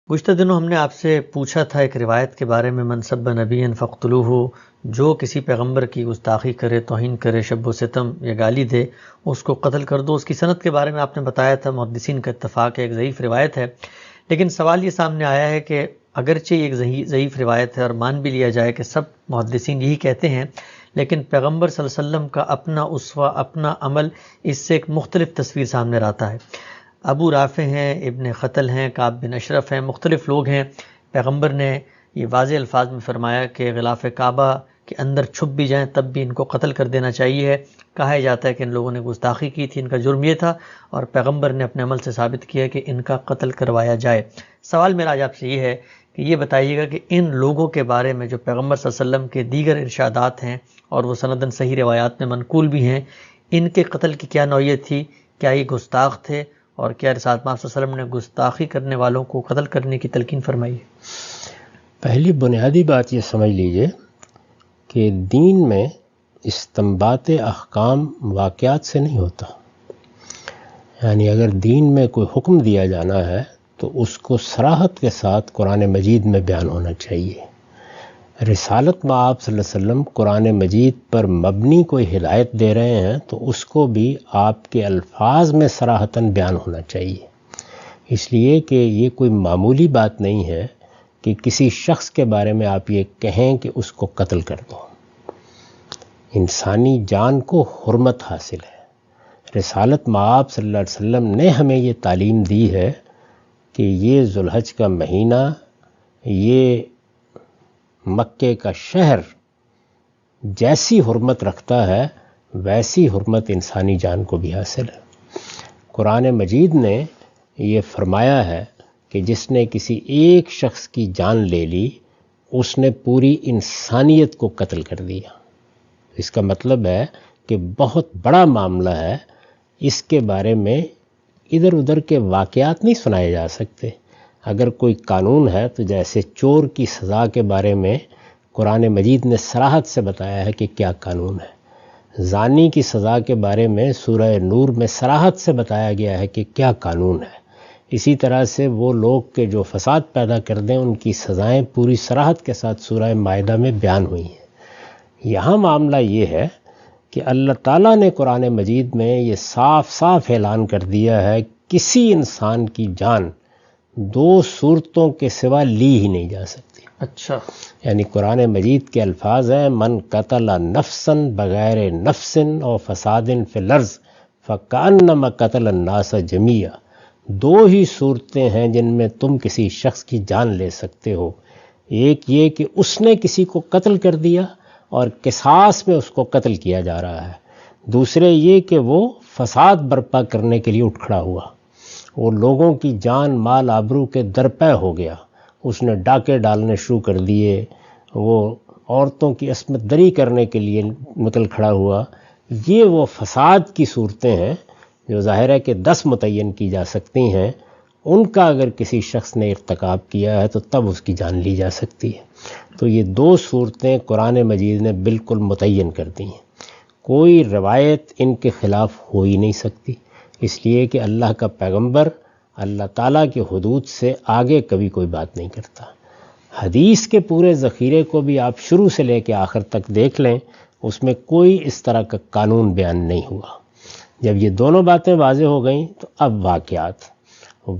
گزشتہ دنوں ہم نے آپ سے پوچھا تھا ایک روایت کے بارے میں، من سب نبی فاقتلوہ، جو کسی پیغمبر کی گستاخی کرے، توہین کرے، شب و ستم یا گالی دے، اس کو قتل کر دو۔ اس کی سند کے بارے میں آپ نے بتایا تھا، محدثین کا اتفاق ہے ایک ضعیف روایت ہے، لیکن سوال یہ سامنے آیا ہے کہ اگرچہ ایک ضعیف روایت ہے اور مان بھی لیا جائے کہ سب محدثین یہی کہتے ہیں، لیکن پیغمبر صلی اللہ علیہ وسلم کا اپنا اسوہ، اپنا عمل اس سے ایک مختلف تصویر سامنے آتا ہے۔ ابو رافع ہیں، ابن خطل ہیں، کعب بن اشرف ہیں، مختلف لوگ ہیں۔ پیغمبر نے یہ واضح الفاظ میں فرمایا کہ غلاف کعبہ کے اندر چھپ بھی جائیں تب بھی ان کو قتل کر دینا چاہیے۔ کہا جاتا ہے کہ ان لوگوں نے گستاخی کی تھی، ان کا جرم یہ تھا، اور پیغمبر نے اپنے عمل سے ثابت کیا کہ ان کا قتل کروایا جائے۔ سوال میرا آج آپ سے یہ ہے کہ یہ بتائیے گا کہ ان لوگوں کے بارے میں جو پیغمبر صلی اللہ علیہ وسلم کے دیگر ارشادات ہیں اور وہ سنداً صحیح روایات میں منقول بھی ہیں، ان کے قتل کی کیا نوعیت تھی؟ کیا یہ گستاخ تھے؟ اور کیا رسالت محمد صلی اللہ علیہ وسلم نے گستاخی کرنے والوں کو قتل کرنے کی تلقین فرمائی ہے؟ پہلی بنیادی بات یہ سمجھ لیجئے کہ دین میں استنباط احکام واقعات سے نہیں ہوتا۔ یعنی اگر دین میں کوئی حکم دیا جانا ہے تو اس کو صراحت کے ساتھ قرآن مجید میں بیان ہونا چاہیے۔ رسالت مآب صلی اللہ علیہ وسلم قرآن مجید پر مبنی کوئی ہدایت دے رہے ہیں تو اس کو بھی آپ کے الفاظ میں صراحتاً بیان ہونا چاہیے۔ اس لیے کہ یہ کوئی معمولی بات نہیں ہے کہ کسی شخص کے بارے میں آپ یہ کہیں کہ اس کو قتل کر دو۔ انسانی جان کو حرمت حاصل ہے۔ رسالت مآب صلی اللہ علیہ وسلم نے ہمیں یہ تعلیم دی ہے کہ یہ ذو الحج کا مہینہ، یہ مکے کا شہر جیسی حرمت رکھتا ہے ویسی حرمت انسانی جان کو بھی حاصل ہے۔ قرآن مجید نے یہ فرمایا ہے کہ جس نے کسی ایک شخص کی جان لے لی اس نے پوری انسانیت کو قتل کر دیا۔ اس کا مطلب ہے کہ بہت بڑا معاملہ ہے، اس کے بارے میں ادھر ادھر کے واقعات نہیں سنائے جا سکتے۔ اگر کوئی قانون ہے تو جیسے چور کی سزا کے بارے میں قرآن مجید نے صراحت سے بتایا ہے کہ کیا قانون ہے، زانی کی سزا کے بارے میں سورہ نور میں صراحت سے بتایا گیا ہے کہ کیا قانون ہے۔ اسی طرح سے وہ لوگ کہ جو فساد پیدا کر دیں ان کی سزائیں پوری صراحت کے ساتھ سورہ مائدہ میں بیان ہوئی ہیں۔ یہاں معاملہ یہ ہے کہ اللہ تعالیٰ نے قرآن مجید میں یہ صاف صاف اعلان کر دیا ہے کسی انسان کی جان دو صورتوں کے سوا لی ہی نہیں جا سکتی۔ اچھا، یعنی قرآن مجید کے الفاظ ہیں من قتل نفسا بغیر نفس او فساد فی الارض فکانما قتل الناس جمیعا۔ دو ہی صورتیں ہیں جن میں تم کسی شخص کی جان لے سکتے ہو، ایک یہ کہ اس نے کسی کو قتل کر دیا اور قصاص میں اس کو قتل کیا جا رہا ہے، دوسرے یہ کہ وہ فساد برپا کرنے کے لیے اٹھ کھڑا ہوا، وہ لوگوں کی جان مال آبرو کے درپے ہو گیا، اس نے ڈاکے ڈالنے شروع کر دیے، وہ عورتوں کی عصمت دری کرنے کے لیے نکل کھڑا ہوا۔ یہ وہ فساد کی صورتیں ہیں جو ظاہر ہے کہ 10 متعین کی جا سکتی ہیں، ان کا اگر کسی شخص نے ارتکاب کیا ہے تو تب اس کی جان لی جا سکتی ہے۔ تو یہ دو صورتیں قرآن مجید نے بالکل متعین کر دی ہیں، کوئی روایت ان کے خلاف ہو ہی نہیں سکتی، اس لیے کہ اللہ کا پیغمبر اللہ تعالیٰ کے حدود سے آگے کبھی کوئی بات نہیں کرتا۔ حدیث کے پورے ذخیرے کو بھی آپ شروع سے لے کے آخر تک دیکھ لیں، اس میں کوئی اس طرح کا قانون بیان نہیں ہوا۔ جب یہ دونوں باتیں واضح ہو گئیں تو اب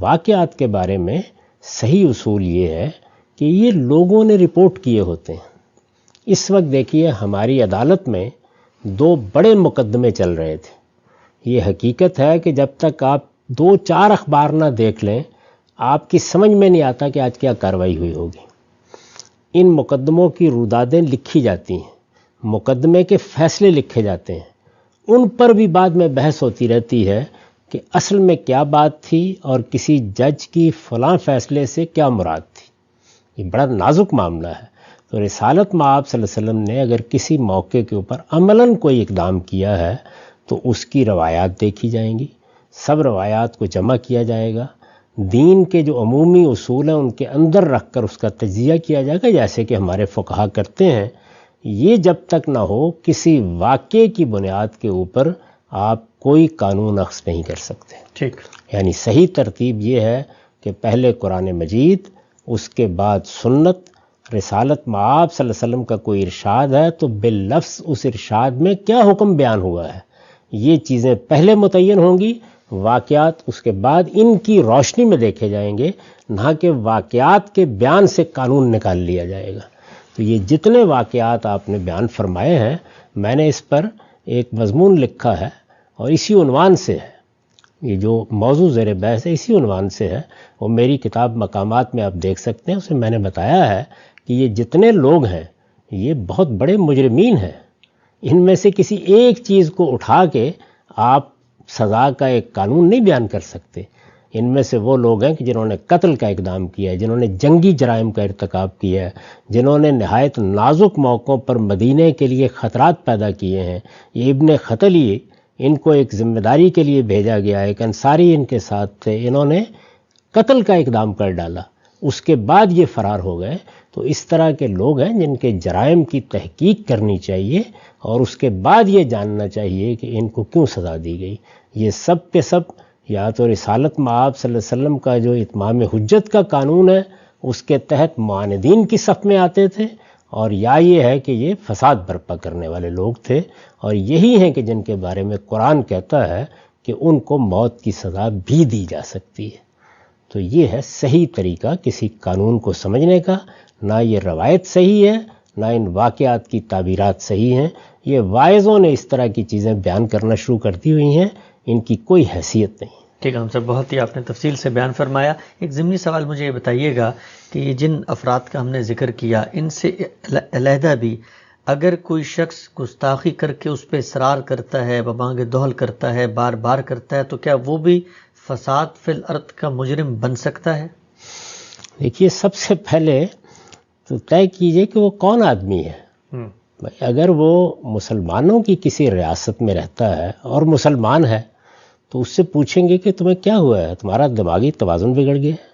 واقعات کے بارے میں صحیح اصول یہ ہے کہ یہ لوگوں نے رپورٹ کیے ہوتے ہیں۔ اس وقت دیکھیے ہماری عدالت میں 2 بڑے مقدمے چل رہے تھے۔ یہ حقیقت ہے کہ جب تک آپ 2-4 اخبار نہ دیکھ لیں آپ کی سمجھ میں نہیں آتا کہ آج کیا کارروائی ہوئی ہوگی۔ ان مقدموں کی رودادیں لکھی جاتی ہیں، مقدمے کے فیصلے لکھے جاتے ہیں، ان پر بھی بعد میں بحث ہوتی رہتی ہے کہ اصل میں کیا بات تھی اور کسی جج کی فلاں فیصلے سے کیا مراد تھی۔ یہ بڑا نازک معاملہ ہے۔ تو رسالت مآب صلی اللہ علیہ وسلم نے اگر کسی موقع کے اوپر عملاً کوئی اقدام کیا ہے تو اس کی روایات دیکھی جائیں گی، سب روایات کو جمع کیا جائے گا، دین کے جو عمومی اصول ہیں ان کے اندر رکھ کر اس کا تجزیہ کیا جائے گا، جیسے کہ ہمارے فقہا کرتے ہیں۔ یہ جب تک نہ ہو کسی واقعے کی بنیاد کے اوپر آپ کوئی قانون اخذ نہیں کر سکتے۔ ٹھیک، یعنی صحیح ترتیب یہ ہے کہ پہلے قرآن مجید اس کے بعد سنت، رسالت مآب صلی اللہ علیہ وسلم کا کوئی ارشاد ہے تو باللفظ اس ارشاد میں کیا حکم بیان ہوا ہے، یہ چیزیں پہلے متعین ہوں گی، واقعات اس کے بعد ان کی روشنی میں دیکھے جائیں گے، نہ کہ واقعات کے بیان سے قانون نکال لیا جائے گا۔ تو یہ جتنے واقعات آپ نے بیان فرمائے ہیں، میں نے اس پر ایک مضمون لکھا ہے اور اسی عنوان سے ہے، یہ جو موضوع زیر بحث ہے اسی عنوان سے ہے، وہ میری کتاب مقامات میں آپ دیکھ سکتے ہیں۔ اس میں نے بتایا ہے کہ یہ جتنے لوگ ہیں یہ بہت بڑے مجرمین ہیں، ان میں سے کسی ایک چیز کو اٹھا کے آپ سزا کا ایک قانون نہیں بیان کر سکتے۔ ان میں سے وہ لوگ ہیں کہ جنہوں نے قتل کا اقدام کیا ہے، جنہوں نے جنگی جرائم کا ارتکاب کیا ہے، جنہوں نے نہایت نازک موقعوں پر مدینے کے لیے خطرات پیدا کیے ہیں۔ یہ ابن خطلی، ان کو ایک ذمہ داری کے لیے بھیجا گیا، ایک انصاری ان کے ساتھ تھے، انہوں نے قتل کا اقدام کر ڈالا، اس کے بعد یہ فرار ہو گئے۔ تو اس طرح کے لوگ ہیں جن کے جرائم کی تحقیق کرنی چاہیے اور اس کے بعد یہ جاننا چاہیے کہ ان کو کیوں سزا دی گئی۔ یہ سب کے سب یا تو رسالت مآب صلی اللہ علیہ وسلم کا جو اتمام حجت کا قانون ہے اس کے تحت معاندین کی صف میں آتے تھے، اور یا یہ ہے کہ یہ فساد برپا کرنے والے لوگ تھے، اور یہی ہیں کہ جن کے بارے میں قرآن کہتا ہے کہ ان کو موت کی سزا بھی دی جا سکتی ہے۔ تو یہ ہے صحیح طریقہ کسی قانون کو سمجھنے کا، نہ یہ روایت صحیح ہے نہ ان واقعات کی تعبیرات صحیح ہیں۔ یہ واعظوں نے اس طرح کی چیزیں بیان کرنا شروع کر دی ہوئی ہیں، ان کی کوئی حیثیت نہیں۔ ٹھیک ہے، ہم سب بہت ہی آپ نے تفصیل سے بیان فرمایا۔ ایک ضمنی سوال مجھے یہ بتائیے گا کہ یہ جن افراد کا ہم نے ذکر کیا، ان سے علیحدہ بھی اگر کوئی شخص گستاخی کر کے اس پہ اصرار کرتا ہے، بمانگ دہل کرتا ہے، بار بار کرتا ہے، تو کیا وہ بھی فساد فی الارض کا مجرم بن سکتا ہے؟ دیکھیے، سب سے پہلے تو طے کیجئے کہ وہ کون آدمی ہے۔ اگر وہ مسلمانوں کی کسی ریاست میں رہتا ہے اور مسلمان ہے تو اس سے پوچھیں گے کہ تمہیں کیا ہوا ہے، تمہارا دماغی توازن بگڑ گیا ہے،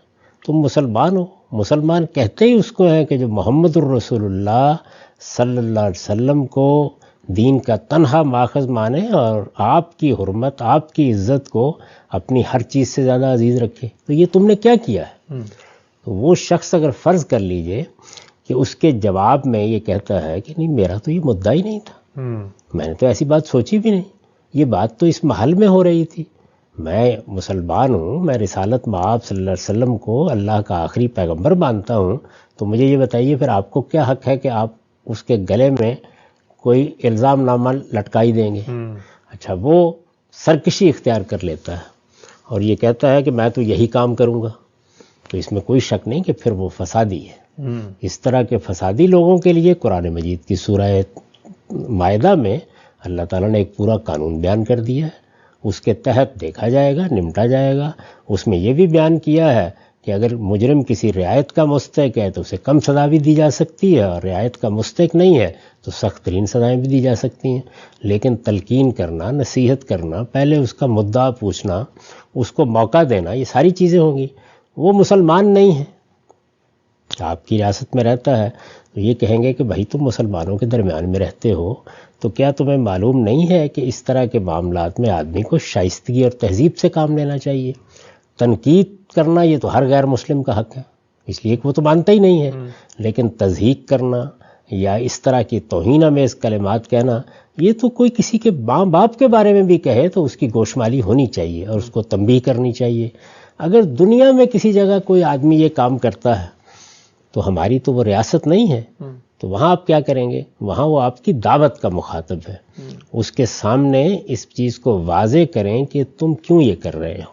تم مسلمان ہو۔ مسلمان کہتے ہی اس کو ہیں کہ جو محمد الرسول اللہ صلی اللہ علیہ وسلم کو دین کا تنہا ماخذ مانے اور آپ کی حرمت، آپ کی عزت کو اپنی ہر چیز سے زیادہ عزیز رکھے۔ تو یہ تم نے کیا کیا ہے؟ تو وہ شخص اگر فرض کر لیجئے کہ اس کے جواب میں یہ کہتا ہے کہ نہیں، میرا تو یہ مدعا ہی نہیں تھا، میں نے تو ایسی بات سوچی بھی نہیں، یہ بات تو اس محل میں ہو رہی تھی، میں مسلمان ہوں، میں رسالت مآب صلی اللہ علیہ وسلم کو اللہ کا آخری پیغمبر مانتا ہوں، تو مجھے یہ بتائیے پھر آپ کو کیا حق ہے کہ آپ اس کے گلے میں کوئی الزام نامہ لٹکائی دیں گے؟ اچھا، وہ سرکشی اختیار کر لیتا ہے اور یہ کہتا ہے کہ میں تو یہی کام کروں گا، تو اس میں کوئی شک نہیں کہ پھر وہ فسادی ہے۔ اس طرح کے فسادی لوگوں کے لیے قرآن مجید کی سورہ مائدہ میں اللہ تعالیٰ نے ایک پورا قانون بیان کر دیا ہے، اس کے تحت دیکھا جائے گا، نمٹا جائے گا۔ اس میں یہ بھی بیان کیا ہے کہ اگر مجرم کسی رعایت کا مستحق ہے تو اسے کم سزا بھی دی جا سکتی ہے، اور رعایت کا مستحق نہیں ہے تو سخت ترین سزائیں بھی دی جا سکتی ہیں۔ لیکن تلقین کرنا، نصیحت کرنا، پہلے اس کا مدعا پوچھنا، اس کو موقع دینا، یہ ساری چیزیں ہوں گی۔ وہ مسلمان نہیں ہے، آپ کی ریاست میں رہتا ہے، تو یہ کہیں گے کہ بھائی تم مسلمانوں کے درمیان میں رہتے ہو، تو کیا تمہیں معلوم نہیں ہے کہ اس طرح کے معاملات میں آدمی کو شائستگی اور تہذیب سے کام لینا چاہیے؟ تنقید کرنا یہ تو ہر غیر مسلم کا حق ہے، اس لیے کہ وہ تو مانتا ہی نہیں ہے، لیکن تضحیق کرنا یا اس طرح کی توہین آمیز کلمات کہنا، یہ تو کوئی کسی کے ماں باپ کے بارے میں بھی کہے تو اس کی گوشمالی ہونی چاہیے اور اس کو تنبیہ کرنی چاہیے۔ اگر دنیا میں کسی جگہ کوئی آدمی یہ کام کرتا ہے تو ہماری تو وہ ریاست نہیں ہے، تو وہاں آپ کیا کریں گے؟ وہاں وہ آپ کی دعوت کا مخاطب ہے، اس کے سامنے اس چیز کو واضح کریں کہ تم کیوں یہ کر رہے ہو،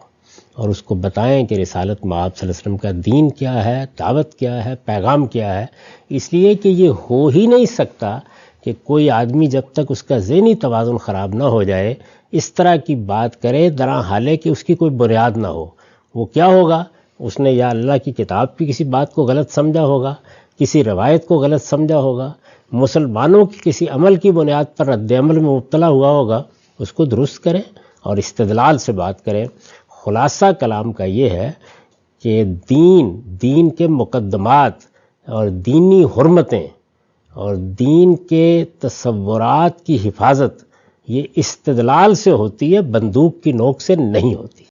اور اس کو بتائیں کہ رسالت مآب صلی اللہ علیہ وسلم کا دین کیا ہے، دعوت کیا ہے، پیغام کیا ہے۔ اس لیے کہ یہ ہو ہی نہیں سکتا کہ کوئی آدمی جب تک اس کا ذہنی توازن خراب نہ ہو جائے اس طرح کی بات کرے، درا حالے کہ اس کی کوئی بنیاد نہ ہو۔ وہ کیا ہوگا؟ اس نے یا اللہ کی کتاب کی کسی بات کو غلط سمجھا ہوگا، کسی روایت کو غلط سمجھا ہوگا، مسلمانوں کی کسی عمل کی بنیاد پر رد عمل میں مبتلا ہوا ہوگا، اس کو درست کریں اور استدلال سے بات کریں۔ خلاصہ کلام کا یہ ہے کہ دین کے مقدمات اور دینی حرمتیں اور دین کے تصورات کی حفاظت یہ استدلال سے ہوتی ہے، بندوق کی نوک سے نہیں ہوتی۔